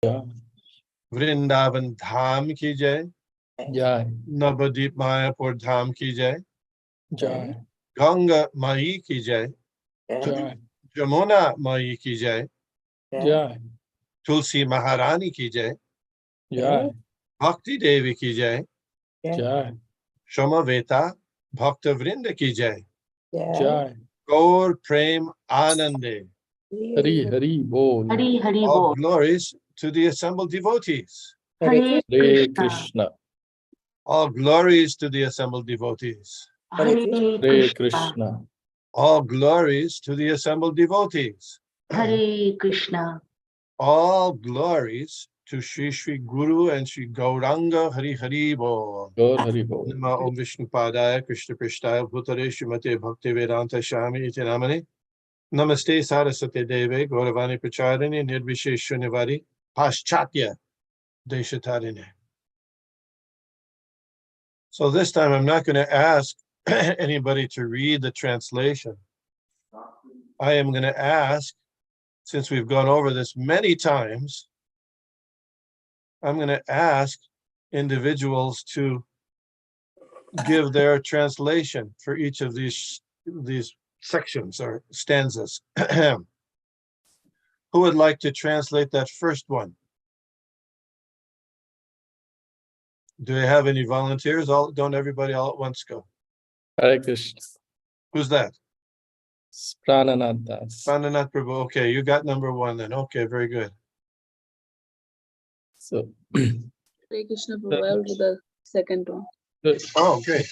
Jai. Vrindavan Dham ki jai. Jai. Navadip Mayapur Dham ki jai. Jai. Ganga Mai ki jai. Jai. Jamuna Mai ki jai. Jai. Tulsi Maharani ki jai. Jai. Bhakti Devi ki jai. Jai. Shamaveta Bhakta Vrinda ki jai. Jai. Gaur Prem Anande. Hari Hari Bol. Hari Hari All Bol. glories to the assembled devotees. Hare Hare Krishna. Krishna. All glories to the assembled devotees. Hare Hare Krishna. Krishna. All glories to the assembled devotees. Hare Krishna. All glories to Sri Sri Guru and Sri Gauranga Hari Hari Bol. Gaur Hari Bol. Nama Om Vishnupadaya Krishna Prishtaya Bhutare Srimate Bhakti Vedanta Shami Iti Namani. Namaste Saraswati Deve Gauravani Pracharini Nirvishesh Shunyavari Paschatya Deshatarine. So this time I'm not going to ask anybody to read the translation. I am going to ask, since we've gone over this many times, I'm going to ask individuals to give their translation for each of these sections or stanzas. Who would like to translate that first one? Do we have any volunteers? Don't everybody all at once go. Hare Krishna. Who's that? Prananath Das. Pandanath Prabhu. Okay, you got number one then. Okay, very good. So, Hare Krishna Prabhu, I'll do the second one. Oh, great.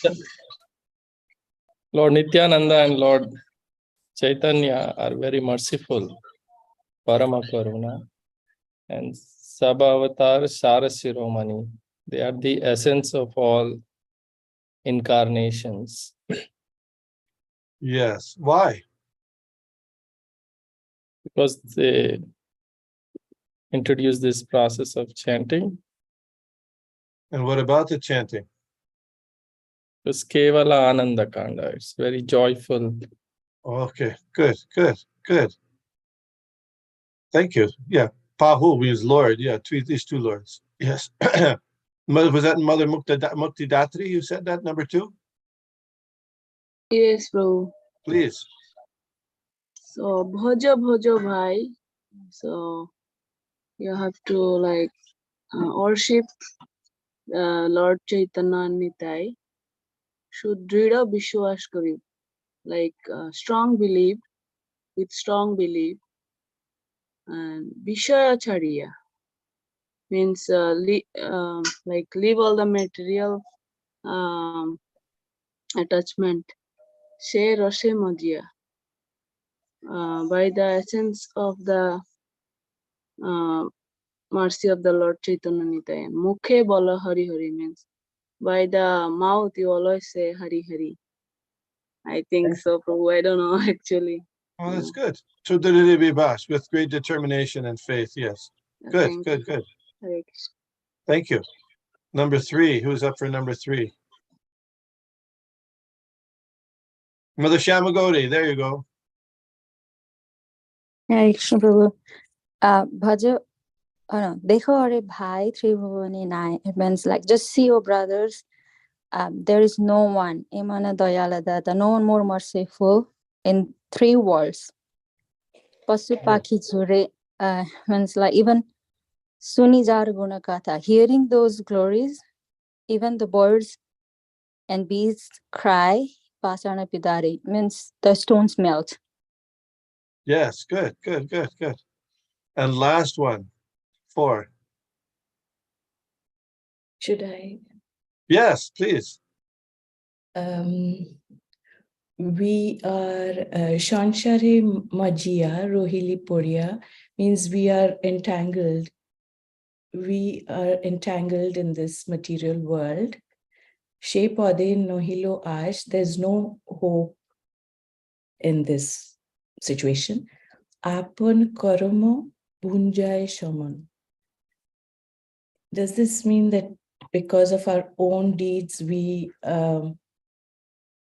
Lord Nityananda and Lord Chaitanya are very merciful, Parama Karuna, and Sabhavatar Sarasiromani. They are the essence of all incarnations. Yes. Why? Because they introduce this process of chanting. And what about the chanting? It's Kevala Ananda Kanda. It's very joyful. Okay, good, good, good. Thank you. Yeah, Pahu means Lord. Yeah, these two lords. Yes. Was that Mother Mukti Datri? You said that, number two? Yes, Prabhu. Please. So, Bhojo Bhojo Bhai. So, you have to like worship Lord Chaitanya Nitai. Sudrida Vishwas Kari. Like strong belief, with strong belief. And Vishayacharya means like leave all the material attachment. Share Roshe Majia. By the essence of the mercy of the Lord Chaitanya Nitaya. Mukhe bola Hari Hari means by the mouth you always say Hari Hari. I think so, Prabhu. I don't know actually. Oh, that's good. Sudrida Vibhas, with great determination and faith. Yes. Good, good, good. Thank you. Number three. Who's up for number three? Mother Shamagodi. There you go. Hare Krishna Prabhu. Bhaja, oh no, Dekho Hare Bhai Tribhuvani Nai. It means like just see your brothers. There is no one, Imana Dayalada, no one more merciful in three worlds. Pasupaki Jure means like even Sunijar Gunakatha. Hearing those glories, even the birds and beasts cry, Pasana Pidari means the stones melt. Yes, good, good, good, good. And last one, 4. Should I? Yes, please. We are Shanshari Majia, Rohili Poria, means we are entangled. We are entangled in this material world. She Pade Nohilo Ash, there's no hope in this situation. Apan Koromo Bunjai Shaman. Does this mean that because of our own deeds, we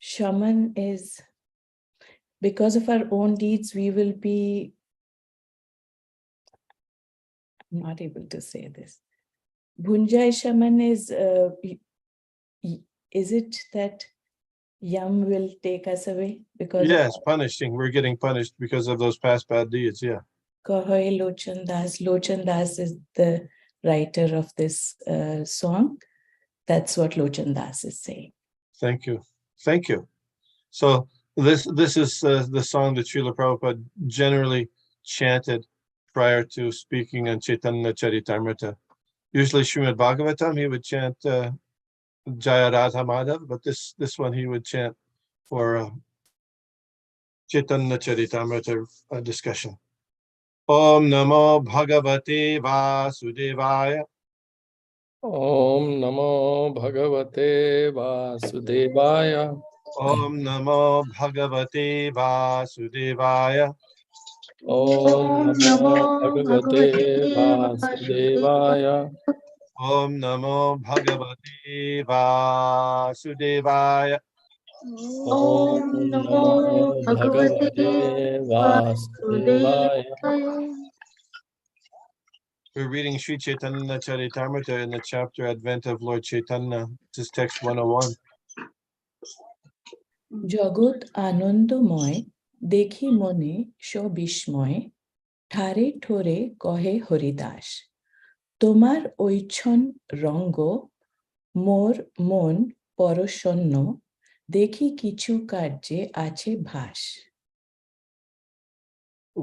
shaman is because of our own deeds, we will be I'm not able to say this. Bhunjai Shaman is it that Yam will take us away because Yes, punishing. We're getting punished because of those past bad deeds. Yeah. Kahoy Lochan Das? Lochan Das is the writer of this song. That's what Lochan Das is saying. Thank you. Thank you. So this is the song that Srila Prabhupada generally chanted prior to speaking on Caitanya Charitamrita. Usually Srimad Bhagavatam, he would chant Jaya Radha Madhav, but this one he would chant for Caitanya Charitamrita discussion. Om Namo Bhagavate Vasudevaya. Om Namo Bhagavate Vasudevaya. Om Namo Bhagavate Vasudevaya. Om Namo Bhagavate Vasudevaya. Om Namo Bhagavate Vasudevaya. Om Namo Bhagavate Vasudevaya. We're reading Sri Caitanya Charitamrita in the chapter Advent of Lord Chaitanya. This is text 101. জগৎ আনন্দময় দেখি মনে সবিস্ময় ঠারে ঠোরে কহে হরিদাস তোমার ঐচ্ছন রঙ্গ মোর মন পরশন্ন দেখি কিছু কার্যে আছে ভাস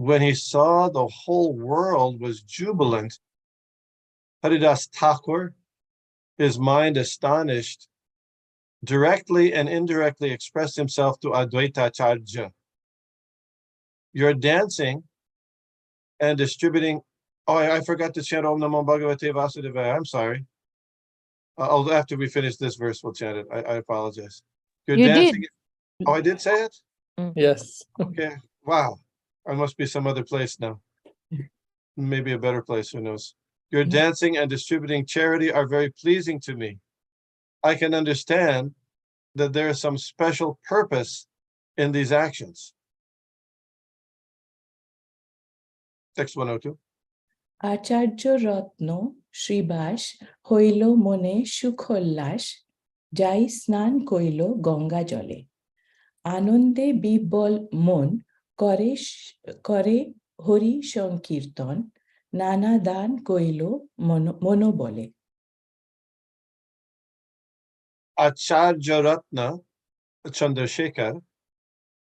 When he saw the whole world was jubilant, Haridas Thakur, his mind astonished, directly and indirectly expressed himself to Advaita Acharya. You're dancing and distributing. Oh, I forgot to chant Om Namo Bhagavate Vasudevaya. I'm sorry. After we finish this verse, we'll chant it. I apologize. You're You dancing. did. Oh, I did say it? Yes. Okay. Wow. I must be some other place now. Maybe a better place, who knows? Your dancing and distributing charity are very pleasing to me. I can understand that there is some special purpose in these actions. Text 102. আচার্য রত্ন শ্রীবাস হইল মনে সুখোল্লাস যাই স্নান কইল গঙ্গা জলে আনন্দে বিহ্বল মন করে হরি সংকীর্তন নানা দান কইল মনোবলে Acharya Ratna Chandrasekhar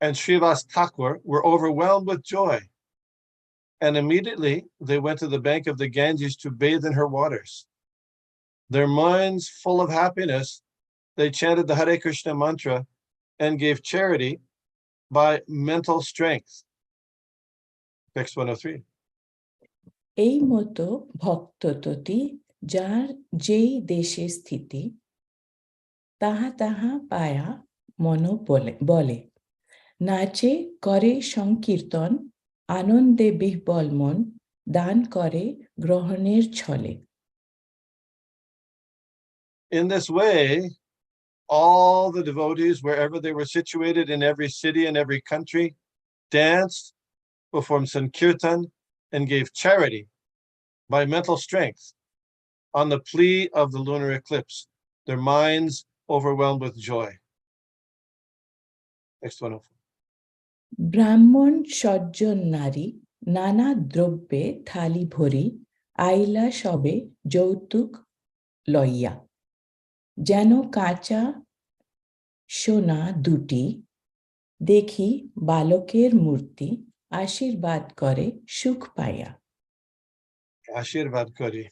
and Srivas Thakur were overwhelmed with joy. And immediately they went to the bank of the Ganges to bathe in her waters. Their minds full of happiness, they chanted the Hare Krishna mantra and gave charity by mental strength. Text 103. এই মতো ভক্তততি যার যেই দেশে স্থিতি তাহা তাহা পায়া মন বলে নাচে করে সংকীর্তন আনন্দে বিহ্বল মন দান করে গ্রহণের ছলে In this way, all the devotees, wherever they were situated in every city and every country, danced, performed sankirtan, and gave charity by mental strength on the plea of the lunar eclipse, their minds overwhelmed with joy. Next 104. ব্রাহ্মণ সজ্জন নারী নানা দ্রব্যে থালি ভরি আইলা সবে যৌতুক লইয়া যেন কাঁচা সোনা দুটি দেখি বালকের মূর্তি আশীর্বাদ করে সুখ পাইয়া Ashirvad Kari.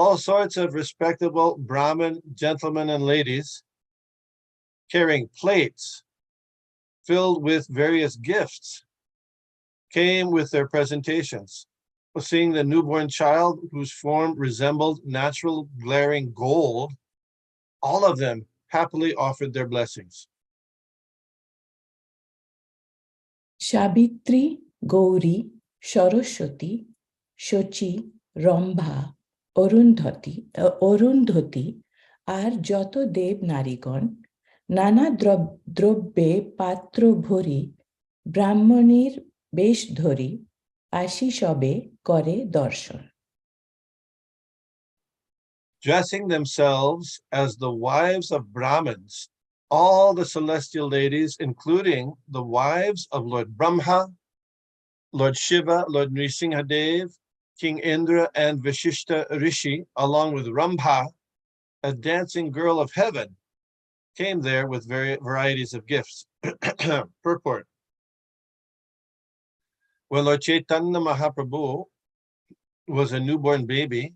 All sorts of respectable Brahmin gentlemen and ladies carrying plates filled with various gifts came with their presentations. Seeing the newborn child whose form resembled natural glaring gold, all of them happily offered their blessings. Savitri Gauri Saraswati Sachi Rambha Arundhati আর যত দেব নারীগণ নানা দ্রব্যে পাত্র ভরি ব্রাহ্মণীর বেশ ধরি আসি সবে করে দর্শন dressing themselves as the wives of Brahmins, all the celestial ladies, including the wives of Lord Brahma, Lord Shiva, Lord Nrsimhadev, King Indra, and Vashishta Rishi, along with Rambha, a dancing girl of heaven, came there with varieties of gifts. Purport. When Lord Chaitanya Mahaprabhu was a newborn baby,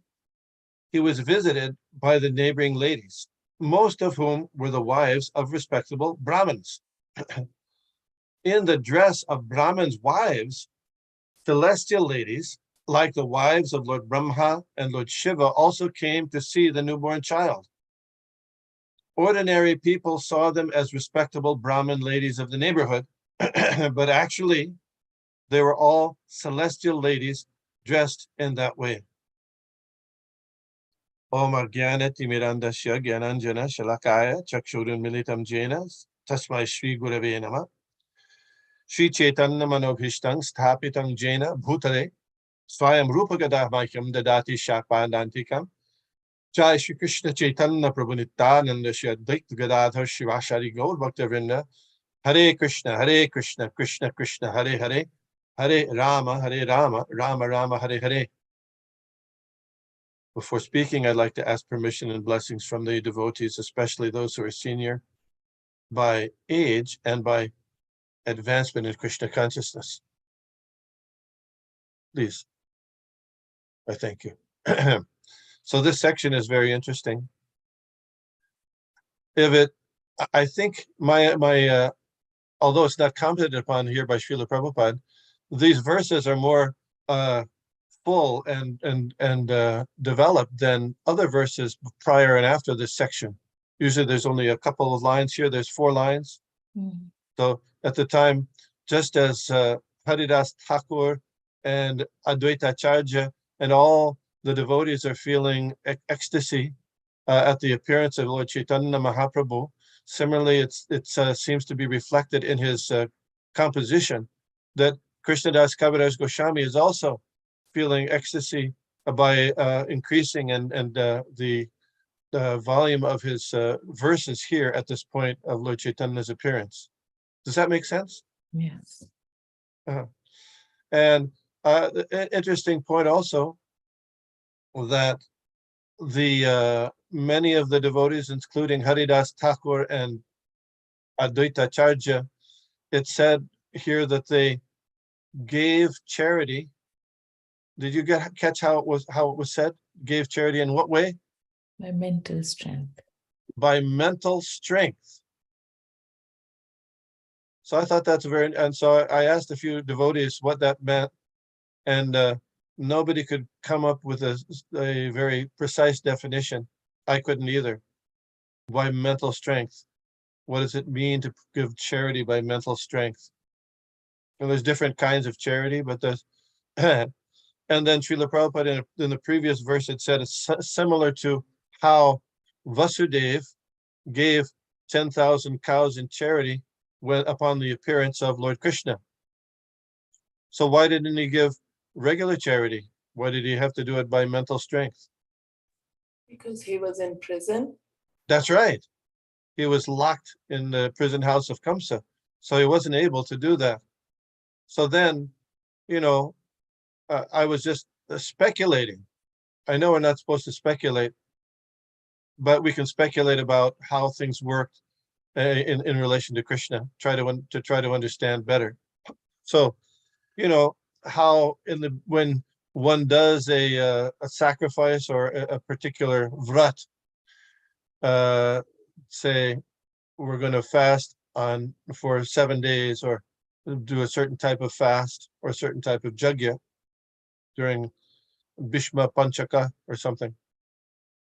he was visited by the neighboring ladies, most of whom were the wives of respectable Brahmins. In the dress of Brahmins' wives, celestial ladies, like the wives of Lord Brahma and Lord Shiva, also came to see the newborn child. Ordinary people saw them as respectable Brahmin ladies of the neighborhood, but actually, they were all celestial ladies dressed in that way. Om Argyana Timirandasya Gyananjana Shalakaya Chakshurun Militam Jena Tasmai Shri Gurave Nama Shri Chaitanya Manobhishtam Sthapitam Jena Bhutale Swayam Rupagadah Mahyam Dadati Shakpandantikam Jai Shri Krishna Chaitanya Prabhu Nityananda Shri Advaita Gadadhar Shivashari Gaur Bhaktavinda Hare Krishna, Krishna Krishna, Hare Hare, Hare Rama, Rama Rama, Hare Hare. Before speaking, I'd like to ask permission and blessings from the devotees, especially those who are senior by age and by advancement in Krishna consciousness. Please. I thank you. So this section is very interesting. I think my although it's not commented upon here by Srila Prabhupada, these verses are more full and developed than other verses prior and after this section. Usually there's only a couple of lines here. There's 4 lines. Mm. So at the time, just as Haridas Thakur and Advaita Acharya and all the devotees are feeling ecstasy at the appearance of Lord Chaitanya Mahaprabhu, similarly, it seems to be reflected in his composition that Krishnadas Kaviraj Goswami is also feeling ecstasy by increasing and the volume of his verses here at this point of Lord Chaitanya's appearance. Does that make sense? Yes. And an interesting point also that the many of the devotees, including Haridas Thakur and Advaita Acharya, it said here that they gave charity. Did you catch how it was said? Gave charity in what way? By mental strength. By mental strength. So I thought that's and so I asked a few devotees what that meant, and nobody could come up with a very precise definition. I couldn't either. By mental strength. What does it mean to give charity by mental strength? And there's different kinds of charity, but there's and then Srila Prabhupada in the previous verse it said it's similar to how Vasudev gave 10,000 cows in charity upon the appearance of Lord Krishna. So why didn't he give regular charity? Why did he have to do it by mental strength? Because he was in prison. That's right. He was locked in the prison house of Kamsa, so he wasn't able to do that. So then, I was just speculating. I know we're not supposed to speculate, but we can speculate about how things worked in relation to Krishna, try to understand better. So, how when one does a sacrifice or a particular vrat, say we're going to fast for 7 days or do a certain type of fast or a certain type of jagya during Bhishma Panchaka or something.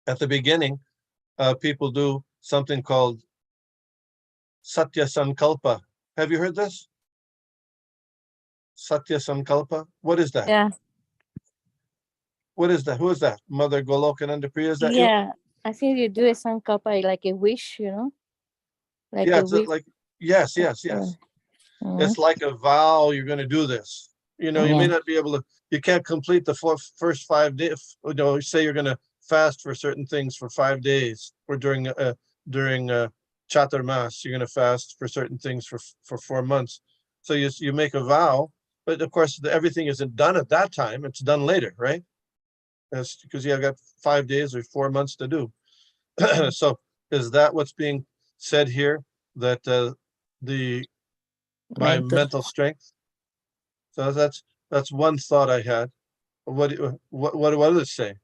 At the beginning, people do something called Satya Sankalpa. Have you heard this? Satya Sankalpa? What is that? Yeah. What is that? Who is that? Mother Golokananda Priya? Is that you? Yeah. I think you do a sankalpa like a wish, Like Yeah, a it's wish. yes. Mhm. It's like a vow, you're going to do this. You may Yeah. not be able to, you can't complete the first 5 days, say you're going to fast for certain things for 5 days, or during Chaturmas, you're going to fast for certain things for 4 months. So you make a vow, but of course everything isn't done at that time. It's done later, right? That's because you have got 5 days or 4 months to do. So is that what's being said here? That by mental strength? So that's one thought I had. What does it say?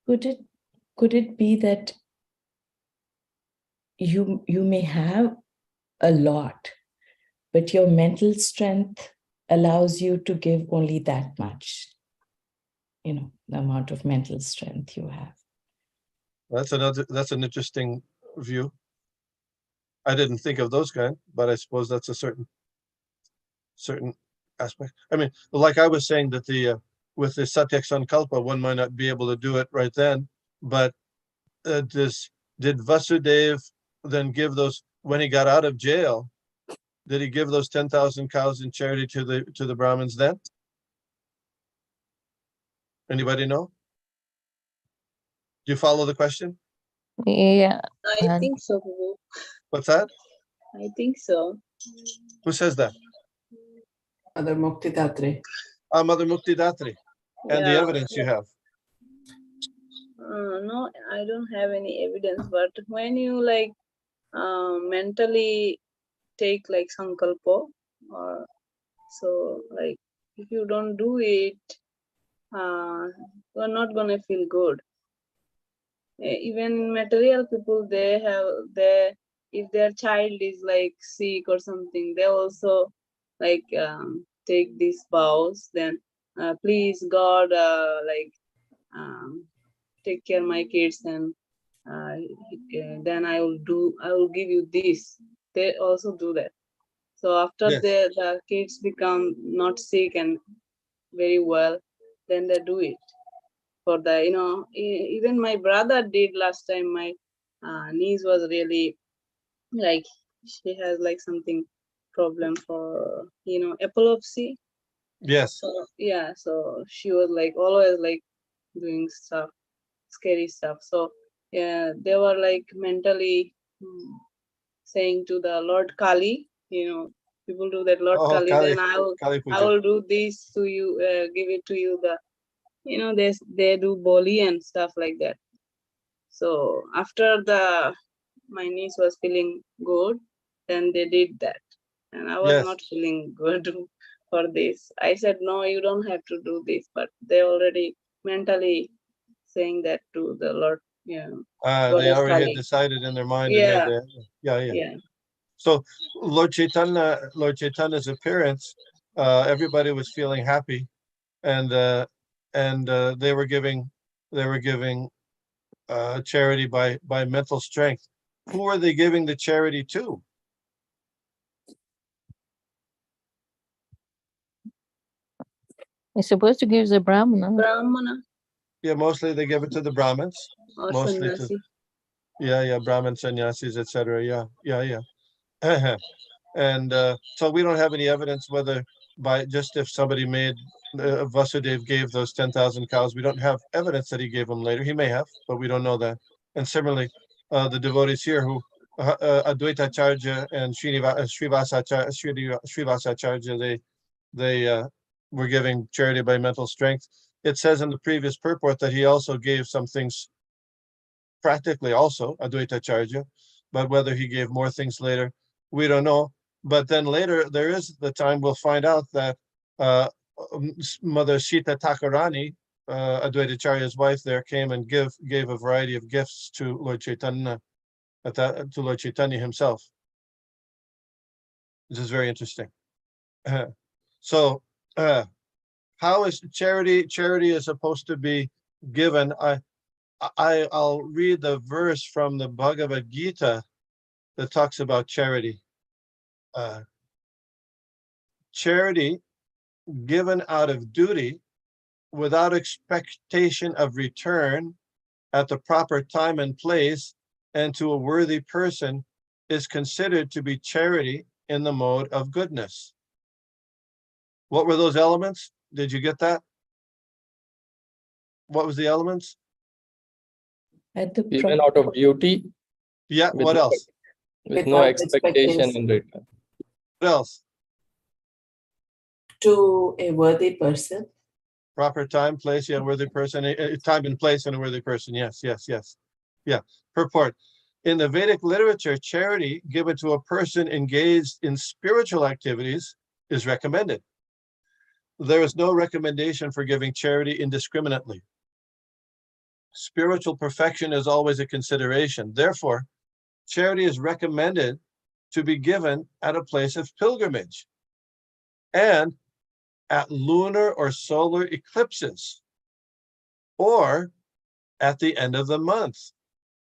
Could it be that you may have a lot, but your mental strength allows you to give only that much, the amount of mental strength you have? That's an interesting view. I didn't think of those kind, but I suppose that's a certain aspect. I mean, like I was saying that with the Satyak Sankalpa, one might not be able to do it right then, but did Vasudev then give those, when he got out of jail, did he give those 10,000 cows in charity to the Brahmins then? Anybody know? Do you follow the question? Yeah. I think so, Prabhu. What's that? I think so. Who says that? Mother Mukti Datri. Mother Mukti Datri. And the Yeah. evidence you have. No, I don't have any evidence, but when you mentally take sankalpo, or so if you don't do it, you're not gonna feel good. Even material people, if their child is sick or something, they also take these vows. Then please God, take care my kids, and then I will give you this. They also do that. So after Yes. the kids become not sick and very well, then they do it. For the, even my brother did last time. My niece was really she has something problem for epilepsy. Yes. So yeah, so she was always doing stuff, scary stuff. So yeah, they were mentally saying to the Lord Kali, people do that, Lord Kali, Kali, then I Puja. will do this to you, give it to you. They do boli and stuff like that. So after my niece was feeling good, then they did that, and I was Yes. not feeling good for this. I said, no, you don't have to do this, but they already mentally saying that to the Lord. Yeah. They already had Kali. decided in their mind. Yeah. And yeah. Yeah. So Lord Chaitanya's appearance, everybody was feeling happy, and they were giving charity by mental strength. Who are they giving the charity to? It's supposed to give the Brahmana. Brahmana Yeah, mostly they give it to the Brahmins. or Mostly to, sannyasi. yeah, Brahmin sannyasis, etc. Yeah. And so we don't have any evidence whether just if somebody made Vasudev gave those 10,000 cows, we don't have evidence that he gave them later. He may have, but we don't know that. And similarly, the devotees here who Advaita Acharya and Srivasa Acharya, they were giving charity by mental strength. It says in the previous purport that he also gave some things practically also, Advaita Acharya, but whether he gave more things later, we don't know. But then later, there is the time we'll find out that Mother Sita Thakurani, Advaita Acharya's wife, there came and gave a variety of gifts to Lord Chaitanya, to Lord Chaitanya himself. This is very interesting. So, how is charity? Charity is supposed to be given. I'll read the verse from the Bhagavad Gita that talks about charity. Charity given out of duty without expectation of return at the proper time and place and to a worthy person is considered to be charity in the mode of goodness. What were those elements? Did you get that? What was the elements? At the Given out of duty Yeah, with what no- else? with no Without expectation expectation. in return. What else? To a worthy person. Proper time, place, yeah, worthy person, time and place and a worthy person. Yes, yes, yes. Yeah, purport. In the Vedic literature, charity given to a person engaged in spiritual activities is recommended. There is no recommendation for giving charity indiscriminately. Spiritual perfection is always a consideration. Therefore, charity is recommended to be given at a place of pilgrimage and at lunar or solar eclipses, or at the end of the month,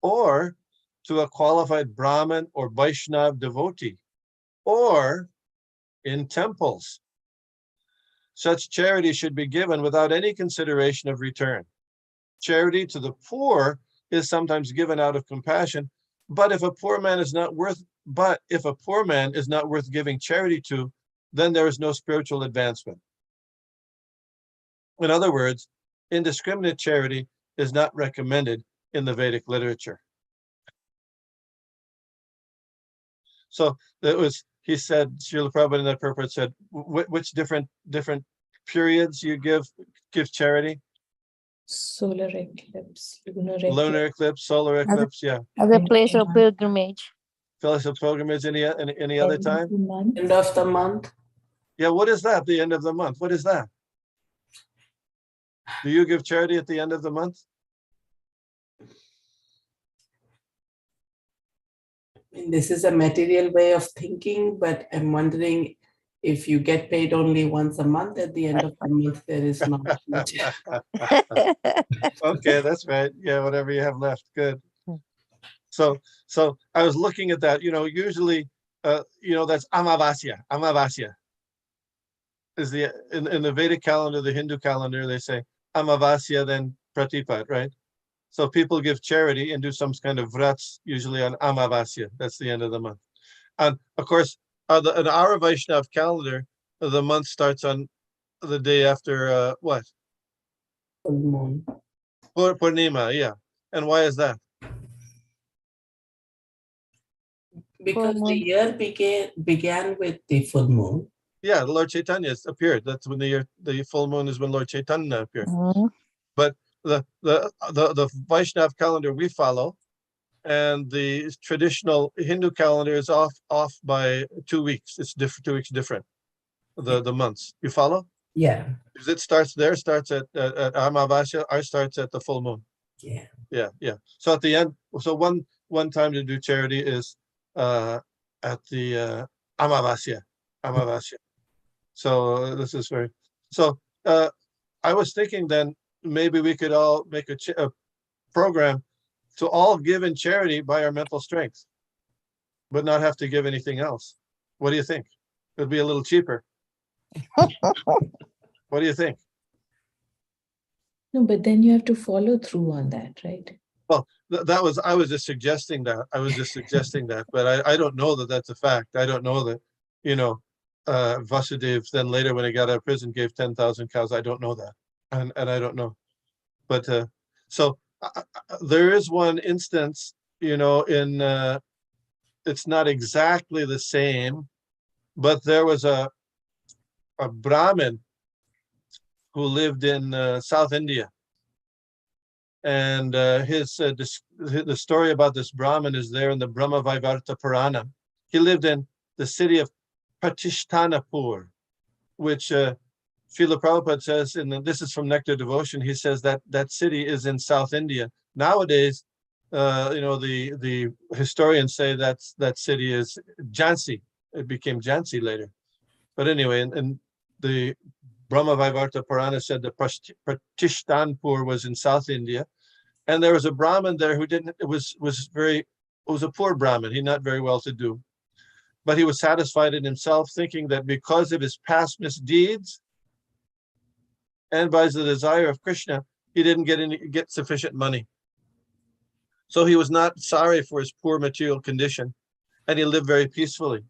or to a qualified Brahmin or Vaishnav devotee, or in temples. Such charity should be given without any consideration of return. Charity to the poor is sometimes given out of compassion, but if a poor man is not worth giving charity to, then there is no spiritual advancement. In other words, indiscriminate charity is not recommended in the Vedic literature. So he said, Srila Prabhupada in that purport said, which different periods you give charity? Solar eclipse, Lunar eclipse, solar eclipse, yeah. As a place of pilgrimage. Place of pilgrimage any other time? End of the month. Yeah, what is that? The end of the month. What is that? Do you give charity at the end of the month? This is a material way of thinking, but I'm wondering if you get paid only once a month, at the end of the month, there is not much. Okay, that's right. Yeah, whatever you have left. Good. So I was looking at that, usually, that's Amavasya. Amavasya is in the Vedic calendar, the Hindu calendar, they say Amavasya, then Pratipat, right? So people give charity and do some kind of vrats, usually on Amavasya. That's the end of the month. And of course, in our Vaishnav calendar, the month starts on the day after what? Full moon. Purnima, yeah. And why is that? Because the moon. year began with the full moon. Yeah, the Lord Chaitanya has appeared. That's when the full moon is when Lord Chaitanya appeared. Mhm. But the Vaishnav calendar we follow, and the traditional Hindu calendar is off by 2 weeks. It's 2 weeks different. The months. You follow? Yeah. Because it starts at Amavasya. Ours starts at the full moon. Yeah. Yeah. So at the end, so one time to do charity is at the Amavasya. So this is very. So I was thinking then maybe we could all make a program to all give in charity by our mental strength, but not have to give anything else. What do you think? It'd be a little cheaper. What do you think? No, but then you have to follow through on that, right? Well, I was just suggesting that. But I don't know that that's a fact. I don't know that, Vasudev then later when he got out of prison gave 10,000 cows. I don't know that. And I don't know. But so there is one instance, in it's not exactly the same, but there was a Brahmin who lived in South India. And the story about this Brahmin is there in the Brahma Vaivarta Purana. He lived in the city of Patishtanapur, which Srila Prabhupada says, this is from Nectar Devotion, he says that city is in South India. Nowadays, the historians say that city is Jhansi. It became Jhansi later. But anyway, and the Brahma Vaivarta Purana said that Patishtanpur was in South India. And there was a Brahmin there who was a poor Brahmin. He not very well to do. But he was satisfied in himself, thinking that because of his past misdeeds and by the desire of Krishna, he didn't get sufficient money. So he was not sorry for his poor material condition, and he lived very peacefully.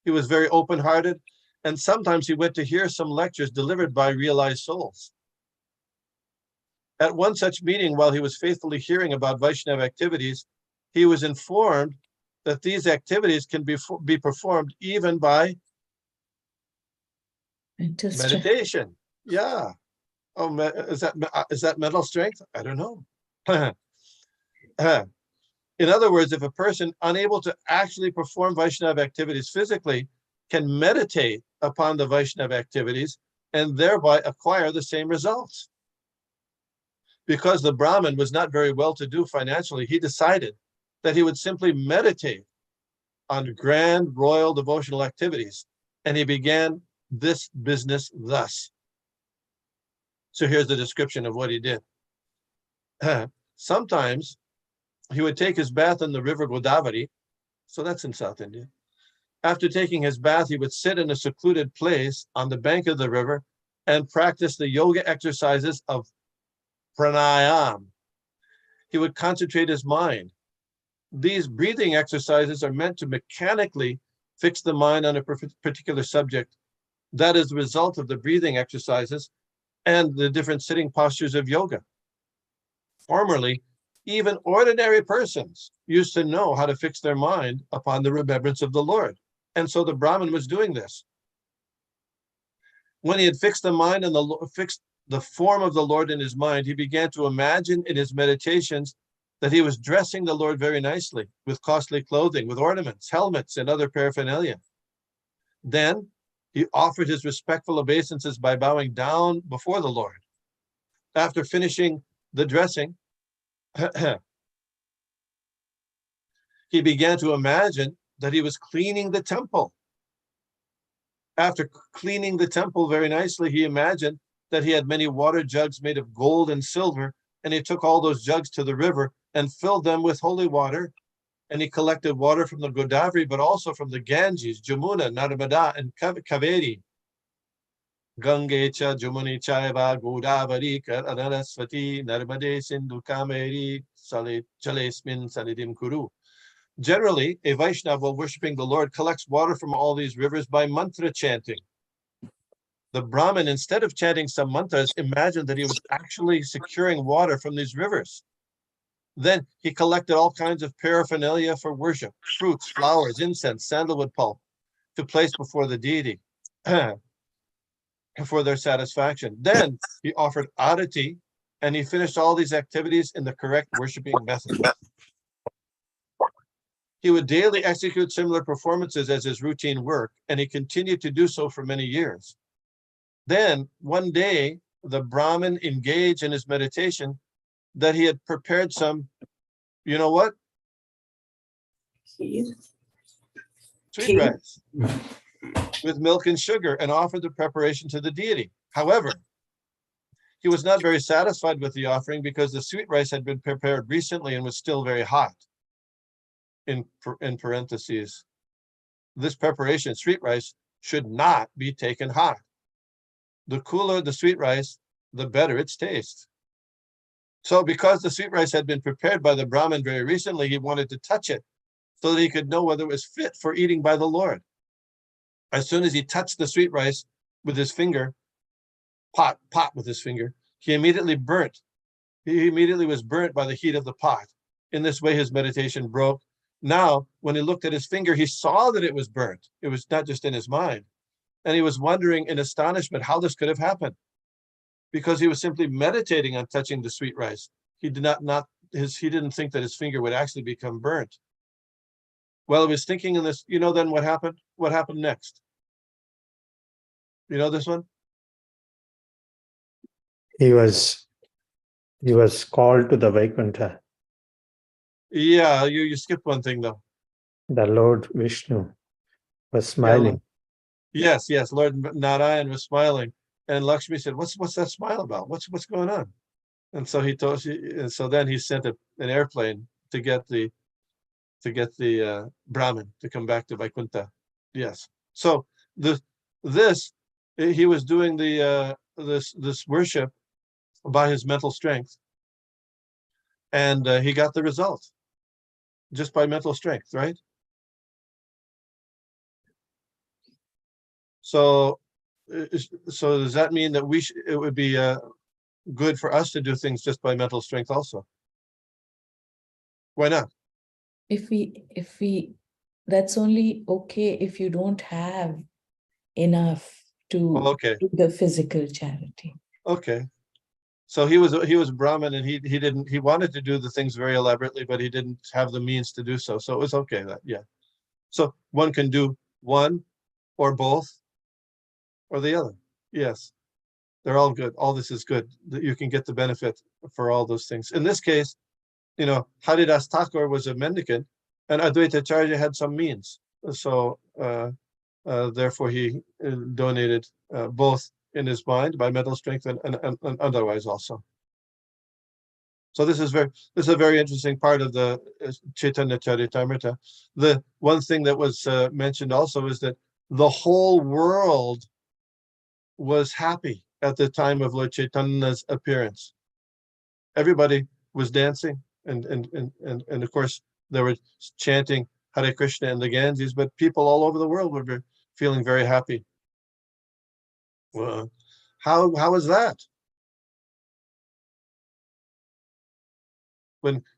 He was very open-hearted, and sometimes he went to hear some lectures delivered by realized souls. At one such meeting, while he was faithfully hearing about Vaishnava activities, he was informed that these activities can be performed even by meditation. Yeah. Oh, is that mental strength? I don't know. In other words, if a person unable to actually perform Vaishnava activities physically can meditate upon the Vaishnava activities and thereby acquire the same results. Because the Brahmin was not very well to do financially, he decided that he would simply meditate on grand royal devotional activities, and he began this business thus. So here's the description of what he did. Sometimes he would take his bath in the river Godavari, so that's in South India. After taking his bath, he would sit in a secluded place on the bank of the river and practice the yoga exercises of pranayam. He would concentrate his mind. These breathing exercises are meant to mechanically fix the mind on a particular subject. That is the result of the breathing exercises and the different sitting postures of yoga. Formerly, even ordinary persons used to know how to fix their mind upon the remembrance of the Lord. And so the Brahmin was doing this. When he had fixed the mind and fixed the form of the Lord in his mind, he began to imagine in his meditations that he was dressing the Lord very nicely with costly clothing, with ornaments, helmets, and other paraphernalia. Then he offered his respectful obeisances by bowing down before the Lord. After finishing the dressing, he began to imagine that he was cleaning the temple. After cleaning the temple very nicely, he imagined that he had many water jugs made of gold and silver, and he took all those jugs to the river and filled them with holy water. And he collected water from the Godavari, but also from the Ganges, Jamuna, Narmada, and Kaveri. Gangecha, Jamuni Chaiva, Godavari, Anarasvati, Narmade, Sindhu, Kameri, Chalesmin, Salidim Kuru. Generally, a Vaishnava worshipping the Lord collects water from all these rivers by mantra chanting. The Brahmin, instead of chanting some mantras, imagined that he was actually securing water from these rivers. Then he collected all kinds of paraphernalia for worship, fruits, flowers, incense, sandalwood pulp, to place before the deity for their satisfaction. Then he offered arati, and he finished all these activities in the correct worshiping method. He would daily execute similar performances as his routine work, and he continued to do so for many years. Then, one day, the Brahmin engaged in his meditation that he had prepared some, you know what? Sweet rice with milk and sugar, and offered the preparation to the deity. However, he was not very satisfied with the offering because the sweet rice had been prepared recently and was still very hot. In parentheses, this preparation, sweet rice, should not be taken hot. The cooler the sweet rice, the better its taste. So because the sweet rice had been prepared by the Brahmin very recently, he wanted to touch it so that he could know whether it was fit for eating by the Lord. As soon as he touched the sweet rice with his finger, pot with his finger, he immediately was burnt by the heat of the pot. In this way, his meditation broke. Now, when he looked at his finger, he saw that it was burnt. It was not just in his mind. And he was wondering in astonishment how this could have happened, because he was simply meditating on touching the sweet rice. He didn't think that his finger would actually become burnt. While he was thinking in this, then what happened? What happened next? You know this one? He was called to the Vaikuntha. Yeah, you skipped one thing though. The Lord Vishnu was smiling. Yes, Lord Narayan was smiling, and Lakshmi said, "What's that smile about? What's going on?" And so then he sent an airplane to get the Brahmin to come back to Vaikuntha. Yes. So he was doing this worship by his mental strength, and he got the result just by mental strength, right? So does that mean that it would be good for us to do things just by mental strength also. Why not? If we, that's only okay if you don't have enough to Okay. do the physical charity. Okay. So he was Brahmin, and he wanted to do the things very elaborately, but he didn't have the means to do so. So it was okay that, yeah. So one can do one or both or the other. Yes. They're all good. All this is good. You can get the benefit for all those things. In this case, Haridas Thakur was a mendicant, and Advaita Acharya had some means. So therefore he donated both in his mind by mental strength and otherwise also. So this is a very interesting part of the Caitanya Caritamrita. The one thing that was mentioned also is that the whole world was happy at the time of Lord Chaitanya's appearance. Everybody was dancing, and of course they were chanting Hare Krishna and the Ganges, but people all over the world were feeling very happy. Well, how is that?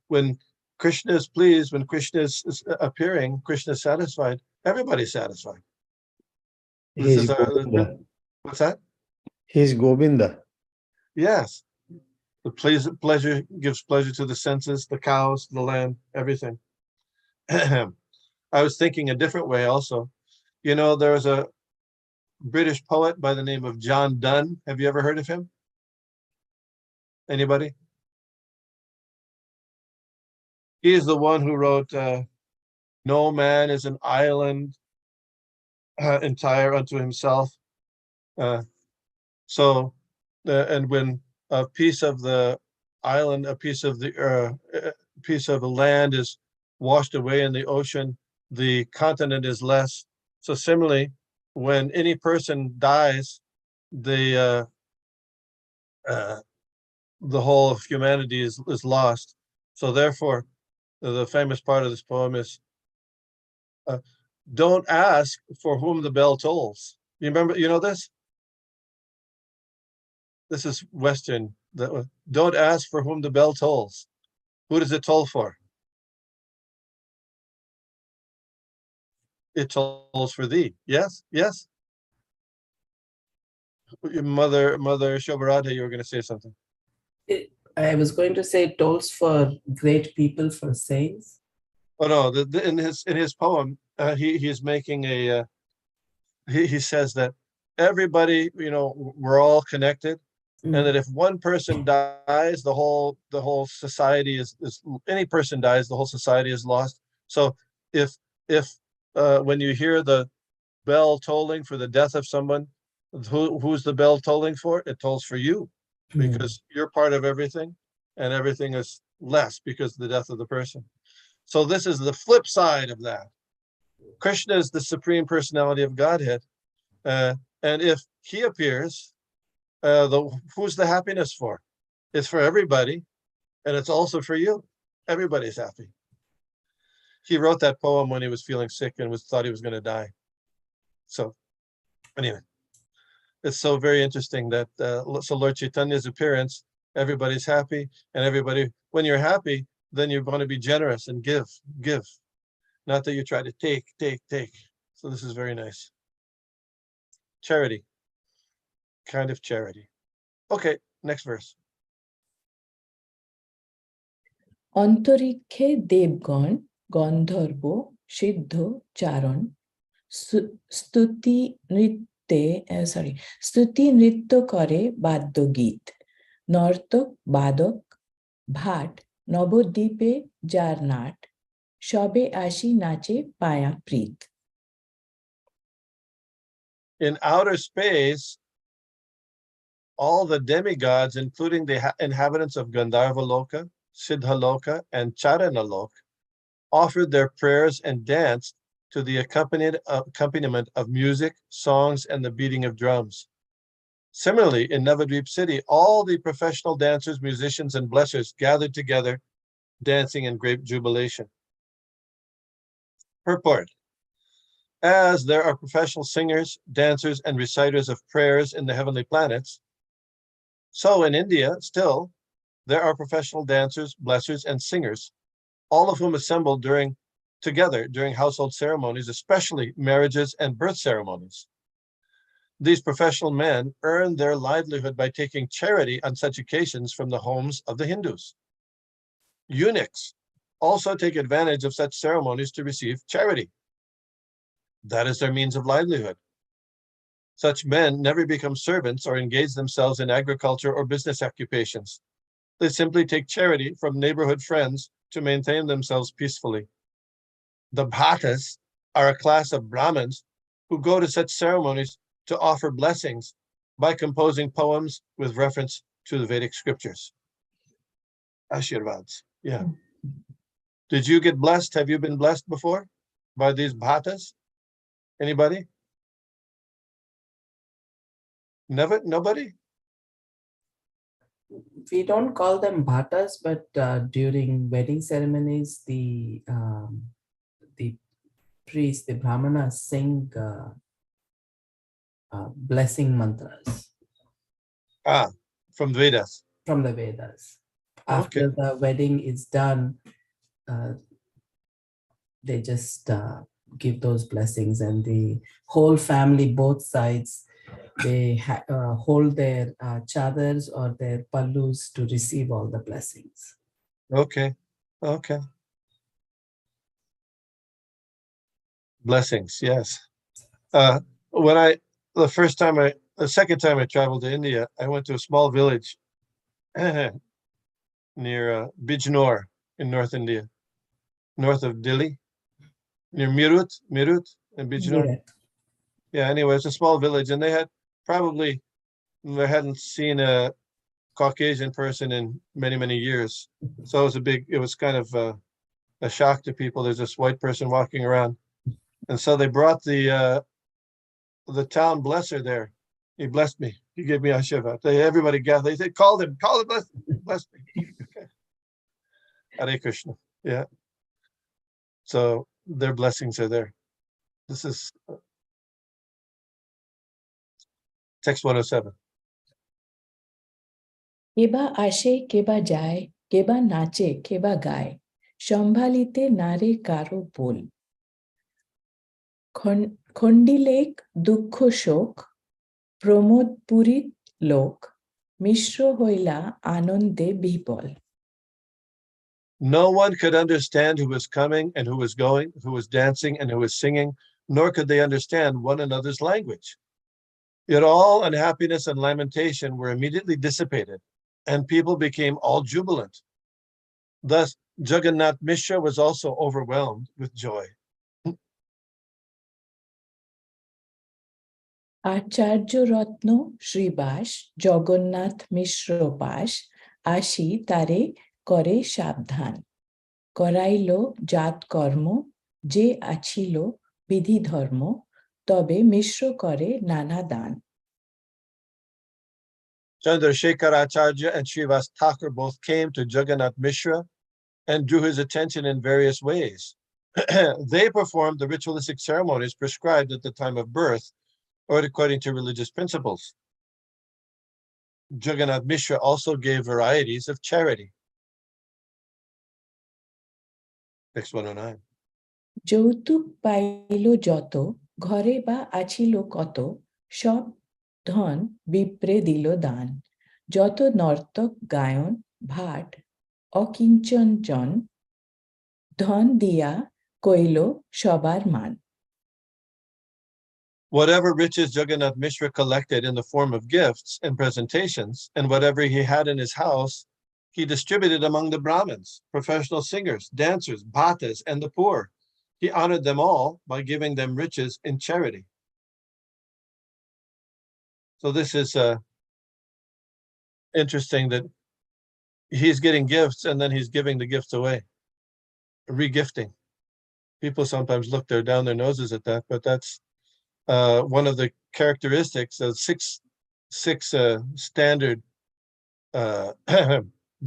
When Krishna is pleased, when Krishna is appearing, Krishna is satisfied, everybody's satisfied. This He's is Govinda. what's that? He's Govinda. Yes. The pleasure gives pleasure to the senses, the cows, the land, everything. I was thinking a different way also. There's a British poet by the name of John Donne. Have you ever heard of him? Anybody? He is the one who wrote, "No man is an island entire unto himself." And when a piece of the island, a piece of the land is washed away in the ocean, the continent is less. So similarly, when any person dies, the whole of humanity is lost. So therefore, the famous part of this poem is, don't ask for whom the bell tolls. You know this? This is Western. Don't ask for whom the bell tolls. Who does it toll for? It tolls for thee. Yes, yes. Mother Shobharada, you were going to say something. I was going to say tolls for great people for saints. Oh no! In his poem, he's making a. He says that everybody, we're all connected, and that if one person dies, the whole society is any person dies, the whole society is lost. So if when you hear the bell tolling for the death of someone, who's the bell tolling for? It tolls for you, because you're part of everything, and everything is less because of the death of the person. So this is the flip side of that. Krishna is the Supreme Personality of Godhead, and if he appears, who's the happiness for? It's for everybody, and it's also for you. Everybody's happy. He wrote that poem when he was feeling sick and thought he was going to die. So anyway, it's so very interesting that so Lord Chaitanya's appearance, everybody's happy, and when you're happy, then you're going to be generous and give. Not that you try to take. So this is very nice. Charity. Kind of charity. Okay, next verse. অন্তরিক্ষে দেবগণ গন্ধর্ব সিদ্ধ চারণ স্তুতি নৃত্য করে বাদ্যগীত নর্তক বাদক ভাট নবদ্বীপে যার nut সবে আসি নাচে পায়া প্রীত. In outer space, all the demigods, including the inhabitants of Gandharva Loka, Siddha Loka, and Charana Loka, offered their prayers and danced to the accompaniment of music, songs, and the beating of drums. Similarly, in Navadvip city, all the professional dancers, musicians, and blessers gathered together, dancing in great jubilation. Purport. As there are professional singers, dancers, and reciters of prayers in the heavenly planets, So in India, still, there are professional dancers, blessers, and singers, all of whom assemble together during household ceremonies, especially marriages and birth ceremonies. These professional men earn their livelihood by taking charity on such occasions from the homes of the Hindus. Eunuchs also take advantage of such ceremonies to receive charity. That is their means of livelihood. Such men never become servants or engage themselves in agriculture or business occupations. They simply take charity from neighborhood friends to maintain themselves peacefully. The bhattas are a class of Brahmins who go to such ceremonies to offer blessings by composing poems with reference to the Vedic scriptures. Ashirvads. Yeah. Did you get blessed? Have you been blessed before by these bhattas? Anybody? Never? Nobody? We don't call them bhattas, but during wedding ceremonies, the priests, the brahmanas, sing blessing mantras. From Vedas. From the Vedas. Okay. After the wedding is done, they just give those blessings, and the whole family, both sides, they hold their chadars or their pallus to receive all the blessings. Okay. Okay. Blessings, yes. The second time I traveled to India, I went to a small village near Bijnor in North India, north of Delhi, near Meerut and Bijnor. Meerut. Yeah, anyway, it's a small village, and they hadn't seen a Caucasian person in many, many years. So it was kind of a shock to people. There's this white person walking around. And so they brought the town blesser there. He blessed me. He gave me Ashirvad. Everybody gathered. They said, call him, bless me. Okay. Hare Krishna. Yeah. So their blessings are there. This is text 107. কেবা আসে কেবা যায় কেবা নাচে কেবা গায় সম্ভালিতে নারে কারো বল খণ্ডিলেক দুঃখ শোক প্রমোদ পুরীত লোক মিশ্র হইলা আনন্দে বিপল. No one could understand who was coming and who was going, who was dancing and who was singing, nor could they understand one another's language. Yet all unhappiness and lamentation were immediately dissipated, and people became all jubilant. Thus, Jagannath Mishra was also overwhelmed with joy. আচার্য রত্ন শ্রীবাস জগন্নাথ মিশ্র পাশ আসি তারে করে সাবধান করাইল জাত কর্ম যে আছিল বিধি ধর্ম তবে মিশ্র করে নানা দান. Chandrasekharacharya and Srivas Thakur both came to Jagannath Mishra and drew his attention in various ways. They performed the ritualistic ceremonies prescribed at the time of birth or according to religious principles. Jagannath Mishra also gave varieties of charity. Next 109. যৌতুক pile যত ঘরে বা আছিল কত সব ধন বিপ্রে দিল দান যত নর্তক গায়ন ভাট অকিঞ্চন ধন দিয়া কইল সবার মান. Whatever riches Jagannath Mishra collected in the form of gifts and presentations, and whatever he had in his house, he distributed among the Brahmins, professional singers, dancers, bhattas, and the poor. He honored them all by giving them riches in charity. So this is interesting that he's getting gifts and then he's giving the gifts away, regifting. People sometimes look down their noses at that, but that's one of the characteristics of six standard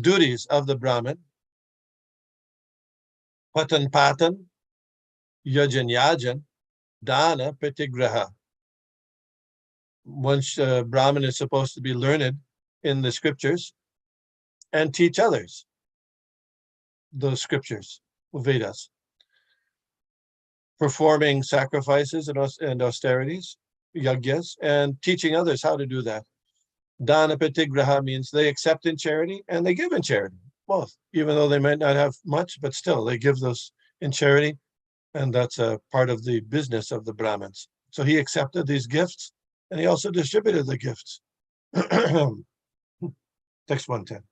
duties of the Brahmin. Patan patan, yajan yajan, dana pratigraha. Once Brahmin is supposed to be learned in the scriptures and teach others those scriptures, Vedas, performing sacrifices and austerities, yagyas, and teaching others how to do that. Dana patigraha means they accept in charity and they give in charity, both, even though they might not have much, but still they give those in charity, and that's a part of the business of the Brahmins. So he accepted these gifts and he also distributed the gifts. Text 110.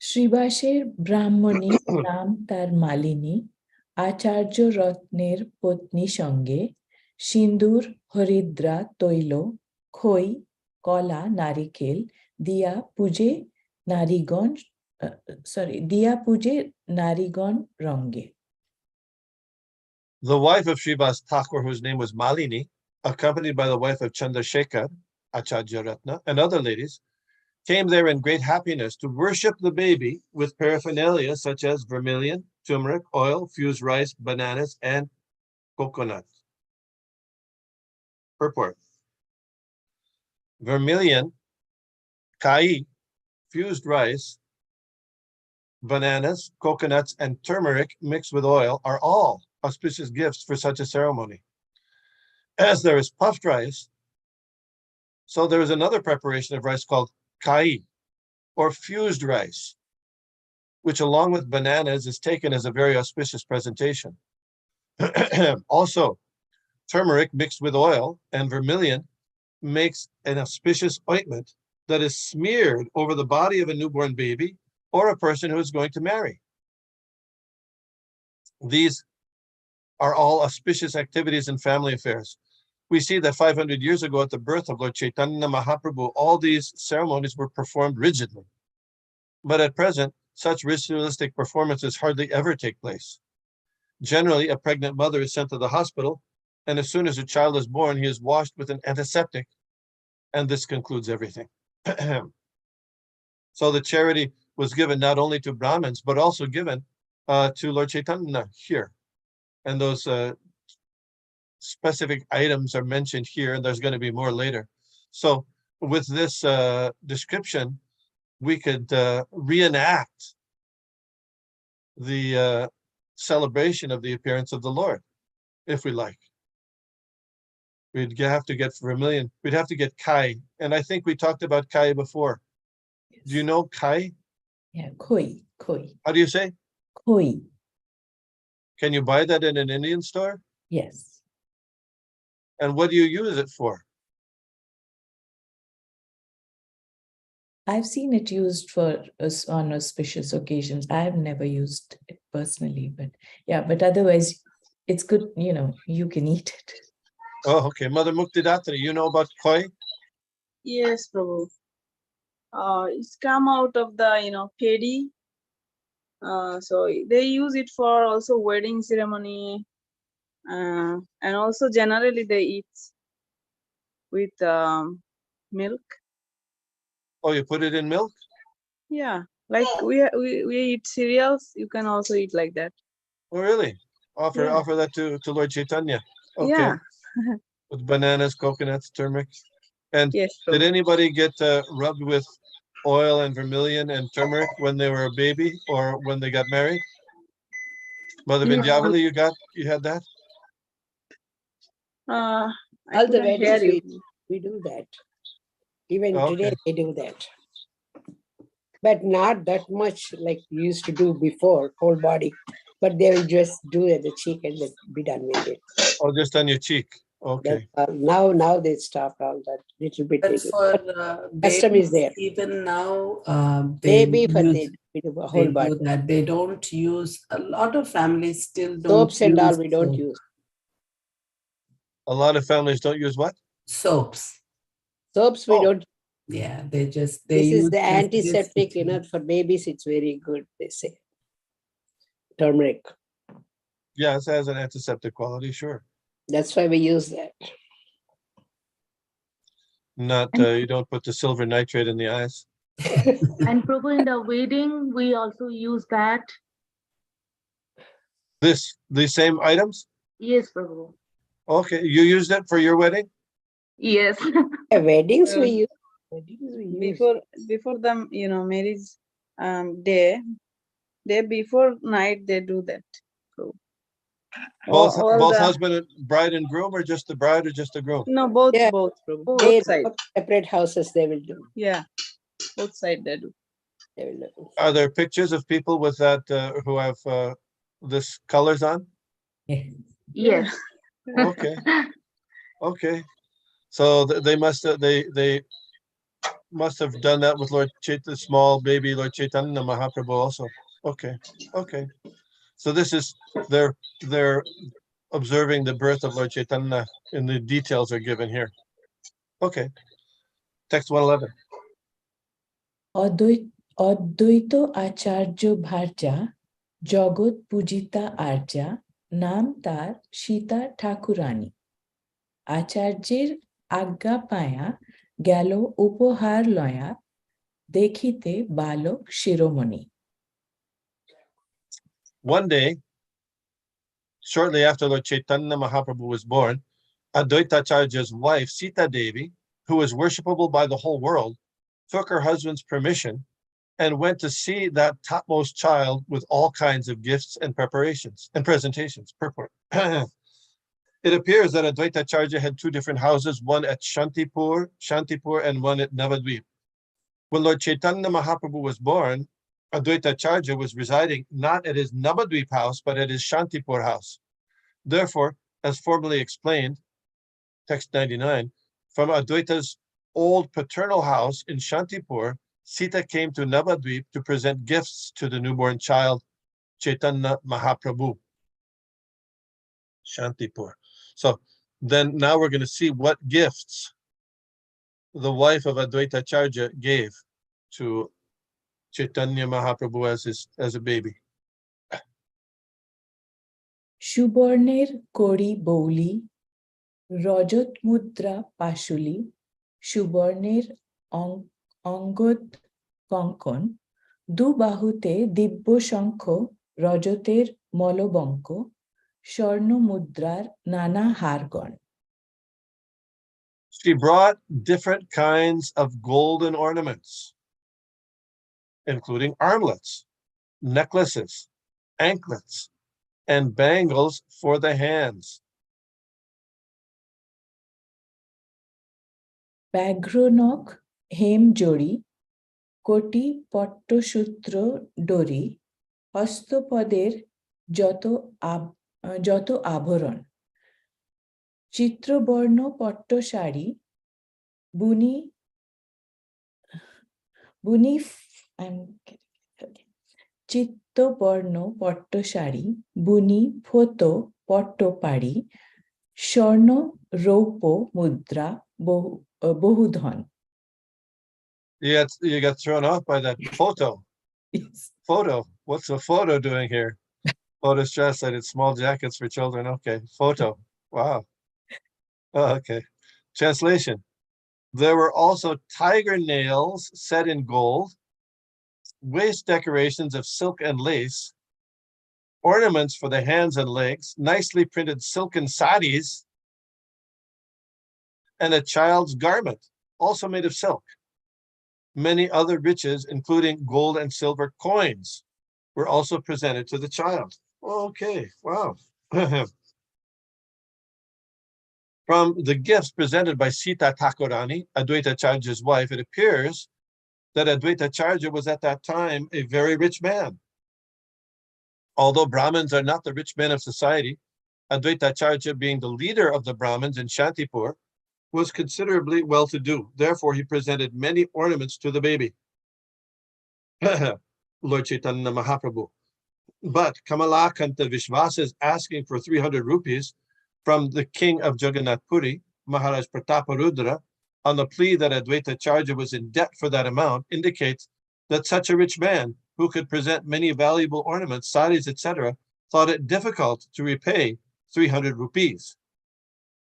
শ্রীবাসের ব্রাহ্মণী নাম তার মালিনী, আচার্য রত্নের পত্নী সঙ্গে, সিন্দুর হরিদ্রা তৈল, খই কলা নারিকেল দিয়া পূজে নারীগণ রঙ্গে. The wife of Srivas Thakur, whose name was Malini, accompanied by the wife of Chandrasekhar, Acharya Ratna, and other ladies, came there in great happiness to worship the baby with paraphernalia such as vermilion, turmeric, oil, fused rice, bananas, and coconut. Purport. Vermilion, kai, fused rice, bananas, coconuts, and turmeric mixed with oil are all auspicious gifts for such a ceremony. As there is puffed rice, so there is another preparation of rice called kai, or fused rice, which along with bananas is taken as a very auspicious presentation. Also, turmeric mixed with oil and vermilion makes an auspicious ointment that is smeared over the body of a newborn baby or a person who is going to marry. These are all auspicious activities in family affairs. We see that 500 years ago at the birth of Lord Chaitanya Mahaprabhu, all these ceremonies were performed rigidly. But at present, such ritualistic performances hardly ever take place. Generally, a pregnant mother is sent to the hospital, and as soon as a child is born, he is washed with an antiseptic, and this concludes everything. So the charity was given not only to Brahmins, but also given to Lord Chaitanya here. And those specific items are mentioned here, and there's going to be more later. So with this description, we could reenact the celebration of the appearance of the Lord, if we like. We'd have to get vermilion. We'd have to get kai. And I think we talked about kai before. Yes. Do you know kai? Yeah, khoi. How do you say? Khoi. Can you buy that in an Indian store? Yes. And what do you use it for? I've seen it used for on auspicious occasions. I've never used it personally, but yeah, but otherwise it's good, you can eat it. Oh, okay. Mother Muktidatri, you know about koi? Yes, Prabhu. It's come out of the paddy. So they use it for also wedding ceremony, and also generally they eat with milk. Oh, you put it in milk? Yeah, like we eat cereals. You can also eat like that. Oh, really? Yeah. Offer that to Lord Chaitanya. Okay. Yeah. With bananas, coconuts, turmeric. And Yes, did Prabhu. anybody get rubbed with oil and vermilion and turmeric when they were a baby or when they got married? Mother Yes. Vidyavali, you had that? I All the couldn't hear weddings you. we do that. Even Okay. today we do that. But not that much like we used to do before, whole body. But they will just do at the cheek and then be done with it. Oh, just on your cheek. Okay. Now they stopped all that little bit. But they do. for custom is babies, there. even now, they Baby for use, they do a they whole do body. that. They don't use, a lot of families still don't Soaps and all use we don't soap. use. A lot of families don't use what? Soaps. Soaps we Oh. don't. Yeah, they This use is the just antiseptic, this. for babies it's very good, they say. Turmeric. Yes, it has an antiseptic quality, sure. That's why we use that. Not, you don't put the silver nitrate in the eyes. And Prabhu, in the wedding, we also use that. These same items? Yes, Prabhu. Okay, you used it for your wedding? Yes. At weddings we use. Before the marriage day before night they do that. So, Both all the- husband and bride and groom, or just the bride or just the groom? No, both Yeah. both Prabhu. They Both side. separate houses they will do. Yeah, both side they do. They will do. Are there pictures of people with that who have this colors on? Yes. Okay. Okay. So they must they must have done that with Lord Chaitanya, small baby Lord Chaitanya Mahaprabhu also. Okay. Okay. So this is they're observing the birth of Lord Chaitanya, and the details are given here. Okay. Text 111. অদ্বৈত আচার্য ভার্যা জগৎ পূজিতা আর্যা নাম তার সীতা ঠাকুরানী আচার্যের আজ্ঞা পায়া গেল উপহার লয়া দেখিতে বালক শিরোমণি One day, shortly after Lord Chaitanya Mahaprabhu was born, Advaita Acharya's wife, Sita Devi, who was worshipable by the whole world, took her husband's permission and went to see that topmost child with all kinds of gifts and preparations and presentations. Purport. It appears that Advaita Acharya had two different houses, one at Shantipur, and one at Navadvip. When Lord Chaitanya Mahaprabhu was born, Advaita Acharya was residing not at his Navadvip house, but at his Shantipur house. Therefore, as formally explained, text 99, from Advaita's old paternal house in Shantipur, Sita came to Navadvip to present gifts to the newborn child, Chaitanya Mahaprabhu. Shantipur. So then now we're going to see what gifts the wife of Advaita Acharya gave to Chaitanya Mahaprabhu as a baby. সুবর্ণের কড়ি বৌলি রজত মুদ্রা পাশুলি সুবর্ণের অঙ্গদ কঙ্কন দুবাহুতে দিব্য শঙ্খ রজতের মলবঙ্ক স্বর্ণ মুদ্রার নানা হারগণ She brought different kinds of golden ornaments, including armlets, necklaces, anklets, and bangles for the hands. ব্যাঘ্রনখ হেম জড়ি কোটি পট্টসূত্র ডরি হস্তপদের যত আভরণ চিত্রবর্ণ পট্টশাড়ি চিত্তবর্ণ পট্টশাড়ি বুনি ফত পট্টপাড়ি স্বর্ণ রৌপ্য মুদ্রা বহুধন You got thrown off by that photo. Photo. What's the photo doing here? Photo's translated small jackets for children. Okay. Photo. Wow. Oh, okay. Translation. There were also tiger nails set in gold, waist decorations of silk and lace, ornaments for the hands and legs, nicely printed silken saris, and a child's garment, also made of silk. Many other riches, including gold and silver coins, were also presented to the child. Okay, wow. From the gifts presented by Sita Thakurani, Advaita Acharya's wife, it appears that Advaita Acharya was at that time a very rich man. Although Brahmins are not the rich men of society, Advaita Acharya, being the leader of the Brahmins in Shantipur, was considerably well-to-do. Therefore, he presented many ornaments to the baby, Lord Chaitanya Mahaprabhu. But Kamalakanta Vishwas is asking for 300 rupees from the king of Jagannath Puri, Maharaj Prataparudra, on the plea that Advaita Acharya was in debt for that amount, indicates that such a rich man who could present many valuable ornaments, saris, etc., thought it difficult to repay 300 rupees.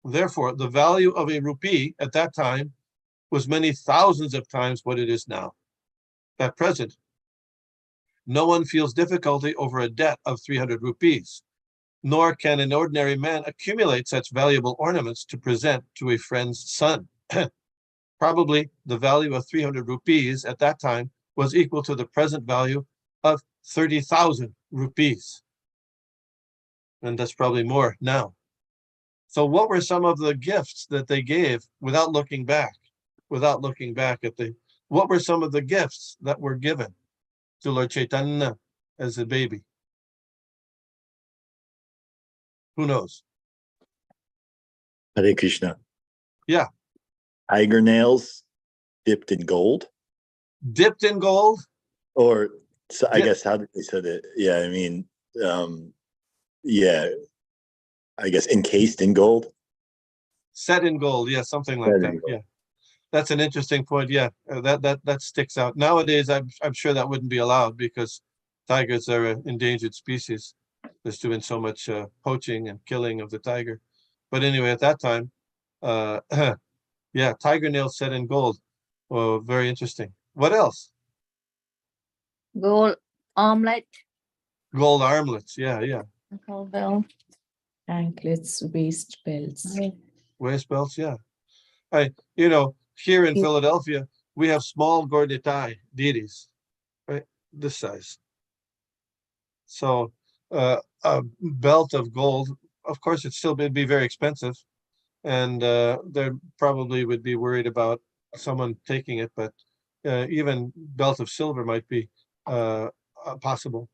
Therefore, the value of a rupee at that time was many thousands of times what it is now. At present, no one feels difficulty over a debt of 300 rupees, nor can an ordinary man accumulate such valuable ornaments to present to a friend's son. Probably the value of 300 rupees at that time was equal to the present value of 30,000 rupees. And that's probably more now. So what were some of the gifts that they gave without looking back? Without looking back at what were some of the gifts that were given to Lord Chaitanya as a baby? Who knows? Hare Krishna. Yeah. Tiger nails dipped in gold. Dipped in gold? Or so I guess how did they said it? Yeah, I mean, yeah, I guess encased in gold. Set in gold, yeah, something like that. Yeah, that's an interesting point. Yeah, that sticks out. Nowadays, I'm sure that wouldn't be allowed because tigers are an endangered species. There's been so much poaching and killing of the tiger. But anyway, at that time, yeah, tiger nails set in gold. Oh, very interesting. What else? Gold armlet. Gold armlets. Yeah, yeah. Gold belt. Anklets, waist belts. Waist belts. Yeah. Here in Philadelphia, we have small gorditai deities, right? This size. So a belt of gold, of course, it'd be very expensive, and there probably would be worried about someone taking it, but even belt of silver might be possible.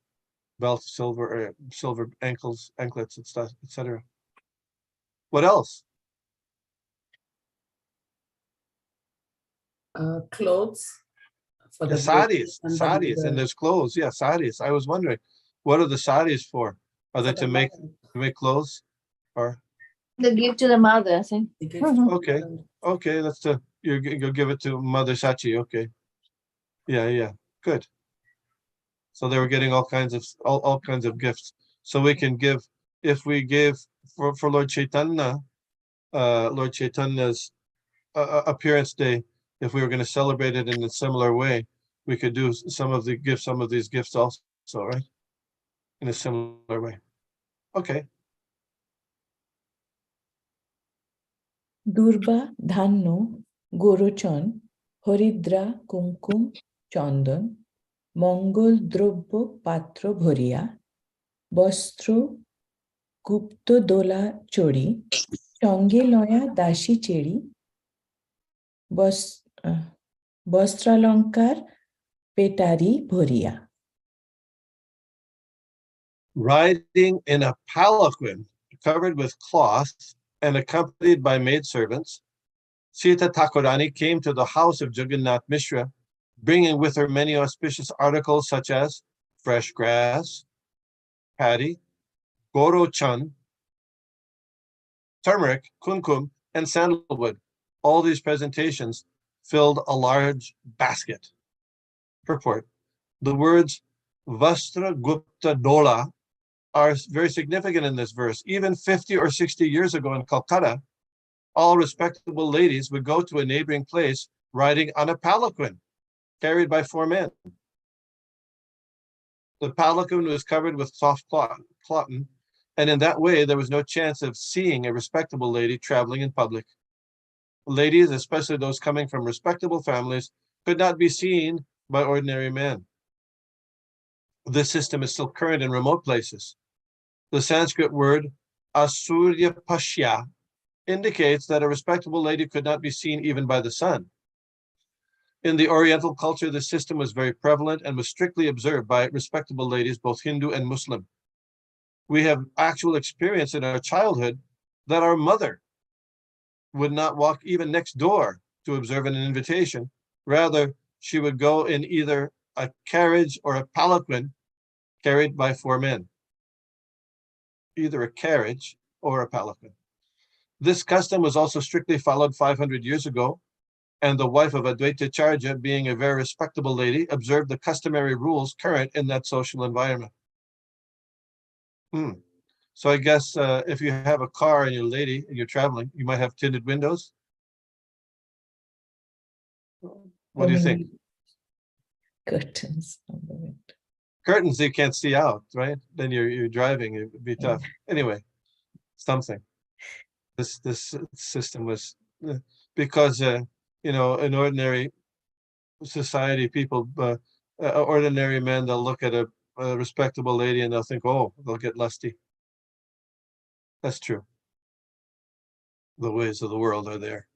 Belt of silver, or silver anklets, and stuff, etc. What else? Clothes for The the saris, somebody and the- there's clothes. Yeah, saris. I was wondering, what are the saris for? Are they to make clothes, or? They give to the mother, I think. Okay, okay, that's you'll give it to Mother Sachi. Okay, yeah, good. So they were getting all kinds of gifts. So we can give, if we give for Lord Chaitanya, Lord Chaitanya's appearance day, if we were going to celebrate it in a similar way, we could do some of these gifts also, right? In a similar way. Okay. Durba, Dhanno, Gorochon, হরিদ্রা কুমকুম চন্দন মঙ্গল দ্রব্য পাত্র ভরিয়া বস্ত্র গুপ্ত দোলা চড়ি সঙ্গে লয়া দাসী চেড়ি বস্ত্রালঙ্কার পেটারি ভরিয়া. Riding in a palanquin covered with cloth and accompanied by maidservants, Sita Thakurani came to the house of Jagannath Mishra, bringing with her many auspicious articles such as fresh grass, paddy, gorochan, turmeric, kumkum, and sandalwood. All these presentations filled a large basket. Purport. The words Vastra Gupta Dola are very significant in this verse. Even 50 or 60 years ago in Calcutta, all respectable ladies would go to a neighboring place riding on a palanquin carried by 4 men. The palanquin was covered with soft cotton, and in that way, there was no chance of seeing a respectable lady traveling in public. Ladies, especially those coming from respectable families, could not be seen by ordinary men. This system is still current in remote places. The Sanskrit word asurya pashya indicates that a respectable lady could not be seen even by the sun. In the Oriental culture, this system was very prevalent and was strictly observed by respectable ladies, both Hindu and Muslim. We have actual experience in our childhood that our mother would not walk even next door to observe an invitation. Rather, she would go in either a carriage or a palanquin carried by 4 men. Either a carriage or a palanquin. This custom was also strictly followed 500 years ago, and the wife of Advaita Charya, being a very respectable lady, observed the customary rules current in that social environment. So I guess if you have a car and you're a lady and you're traveling, you might have tinted windows. What do you think? Curtains on the window. Curtains you can't see out, right? Then you're driving, it'd be tough. Anyway, something. This system was because in ordinary society, people, ordinary men, they'll look at a respectable lady and they'll think, oh, they'll get lusty. That's true. The ways of the world are there.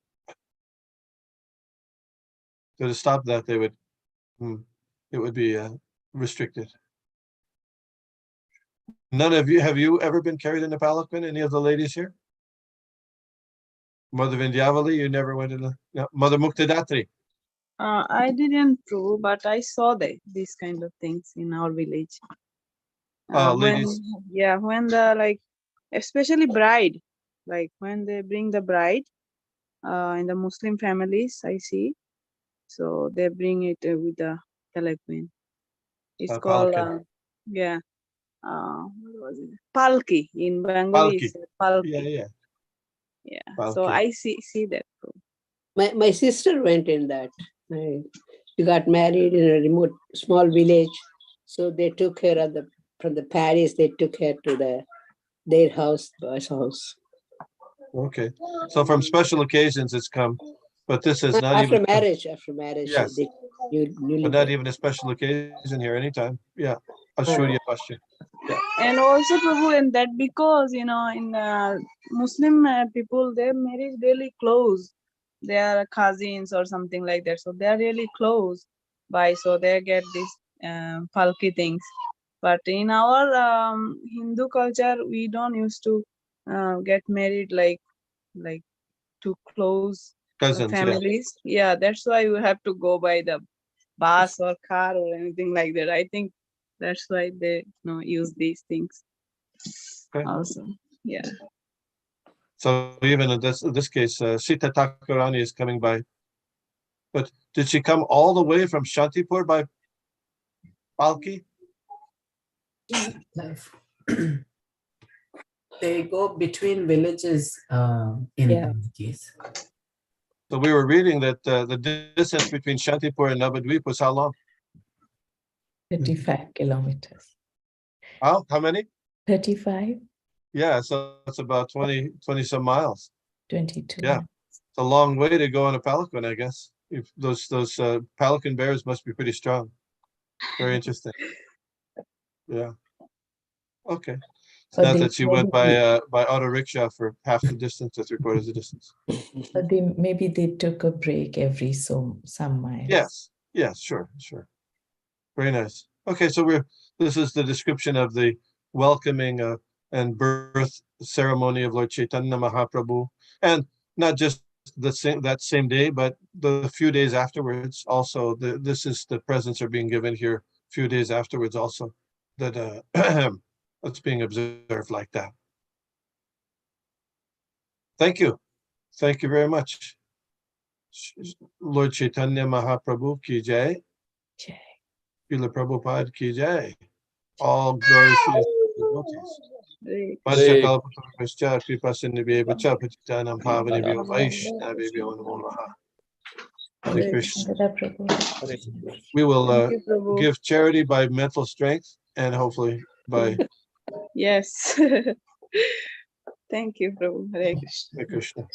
So to stop that, they would, it would be restricted. None of you, have you ever been carried in a palanquin? Any of the ladies here? Mother Vindyavali, you never went in no. Mother Muktadatri. I didn't prove, but I saw these kind of things in our village. Ladies. When the especially bride, like when they bring the bride in the Muslim families, I see. So they bring it with the palanquin. It's called Palanquin. what was it? Palki in Bengali. Is palki. Yeah. So Palki. I see that too. My sister went in that. She got married in a remote small village. So they took her from the Paris, they took her to their house, boy's house. Okay. So from special occasions it's come, but this is not after even marriage. Yes. But not even a special occasion here anytime. Yeah. Ashurya question. Yeah. And also, Prabhu, and that because in Muslim people, their marriage really close. They are cousins or something like that, so they are really close by. So they get these palki things. But in our Hindu culture, we don't used to get married like to close Cousins, families. Yeah, that's why you have to go by the bus or car or anything like that. I think that's why they use these things. Okay. Also, yeah. So even in this case, Sita Thakurani is coming by. But did she come all the way from Shantipur by Palki? They go between villages in case. So we were reading that the distance between Shantipur and Navadvip was how long? 35 kilometers. How many? 35. Yeah, so it's about 20 some miles. 22. Yeah, it's a long way to go on a palanquin, I guess. If those palanquin bearers must be pretty strong. Very interesting. Yeah. Okay. It's But not that she went by auto rickshaw for half the distance or 3/4 the distance. But maybe they took a break every some miles. Yes. Yes. Sure. Very nice. Okay, so this is the description of the welcoming and birth ceremony of Lord Chaitanya Mahaprabhu, and not just that same day, but the few days afterwards. Also, the presents are being given here a few days afterwards. Also, that it's being observed like that. Thank you very much. Lord Chaitanya Mahaprabhu ki jai. Srila Prabhupada ki jai. All glory to his devotees. Panchakalpatarvascha kripasindhivyevacha patitanam pavanebhyo vaishnavebhyo namo namaha. Hare Krishna. We will give charity by mental strength and hopefully by Yes. Thank you, Prabhu. Hare Krishna. Hare Krishna.